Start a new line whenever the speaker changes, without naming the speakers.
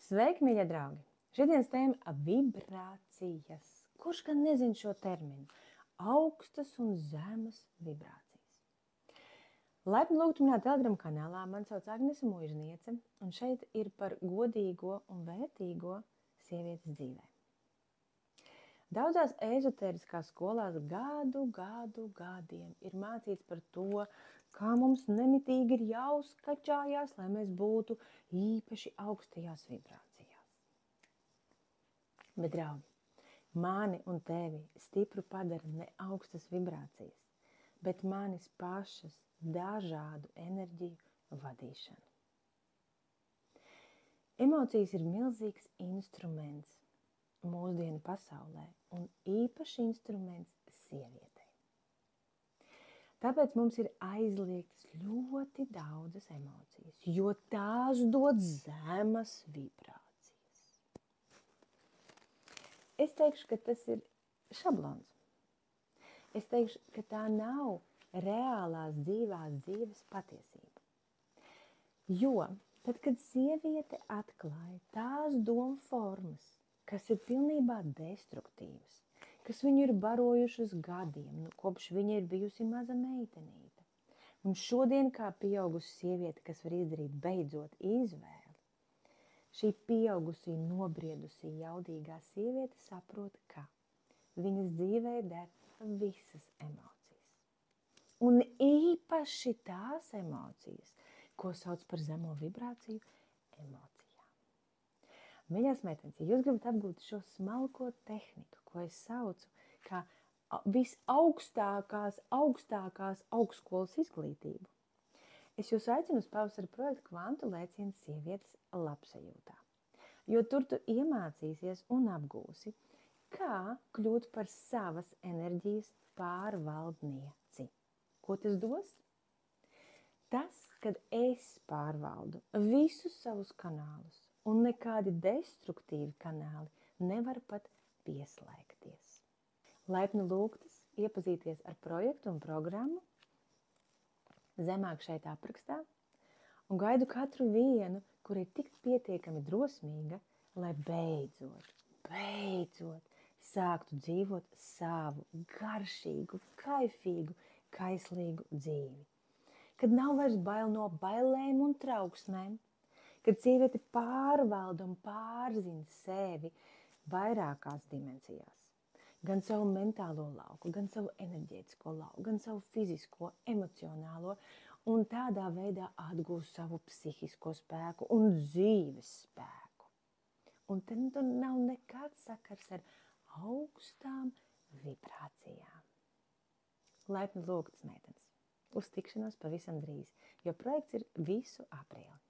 Sveiki, mīļie draugi! Šodienas tēma - vibrācijas. Kurš gan nezin šo terminu? Augstas un zemas vibrācijas. Laipni lūgtu manā Telegram kanālā. Mani sauc Agnese Muižniece, un šeit ir par godīgo un vērtīgo sievietes dzīvē. Daudzās ezotēriskās skolās gadiem ir mācīts par to, kā mums nemitīgi ir jāuzkačājās, lai mēs būtu īpaši augstajās vibrācijās. Bet, draugi, mani un tevi stipru padara ne augstas vibrācijas, bet manis pašas dažādu enerģiju vadīšana. Emocijas ir milzīgs instruments mūsdienu pasaulē un īpaši instruments sievietei. Tāpēc mums ir aizliegtas ļoti daudzas emocijas, jo tās dod zemas vibrācijas. Es teikšu, ka tas ir šablons. Es teikšu, ka tā nav reālās dzīves patiesība. Jo tad, kad sieviete atklāja tās domu formas, kas ir pilnībā destruktīvas, kas viņu ir barojušas gadiem, kopš viņa ir bijusi maza meitenīte. Un šodien, kā pieaugusi sieviete, kas var izdarīt beidzot izvēli, šī pieaugusī, nobriedusī, jaudīgā sieviete saprot, ka viņas dzīvē der visas emocijas. Un īpaši tās emocijas, ko sauc par zemo vibrāciju emocijām. Mīļās meitenes, ja jūs gribat apgūt šo smalko tehniku, ko es saucu kā visaugstākās augstskolas izglītību, es jūs aicinu uz pavasara projektu Kvantu lēciens sievietes labsajūtā. Jo tur tu iemācīsies un apgūsi, kā kļūt par savas enerģijas pārvaldnieci. Ko tas dos? Tas, kad es pārvaldu visus savus kanālus, un nekādi destruktīvi kanāli nevar pat pieslēgties. Laipni lūgtas iepazīties ar projektu un programmu zemāk šeit aprakstā, un gaidu katru vienu, kur ir tik pietiekami drosmīga, lai beidzot sāktu dzīvot savu garšīgu, kaifīgu, kaislīgu dzīvi. Kad nav vairs bail no bailēm un trauksmēm, kad sieviete pārvalda un pārzina sevi vairākās dimensijās. Gan savu mentālo lauku, gan savu enerģētisko lauku, gan savu fizisko, emocionālo, un tādā veidā atgūst savu psihisko spēku un dzīves spēku. Un tad nav nekāds sakars ar augstām vibrācijām. Laipni lūgtas, meitenes! Uz tikšanos pavisam drīz, jo projekts ir visu aprīli.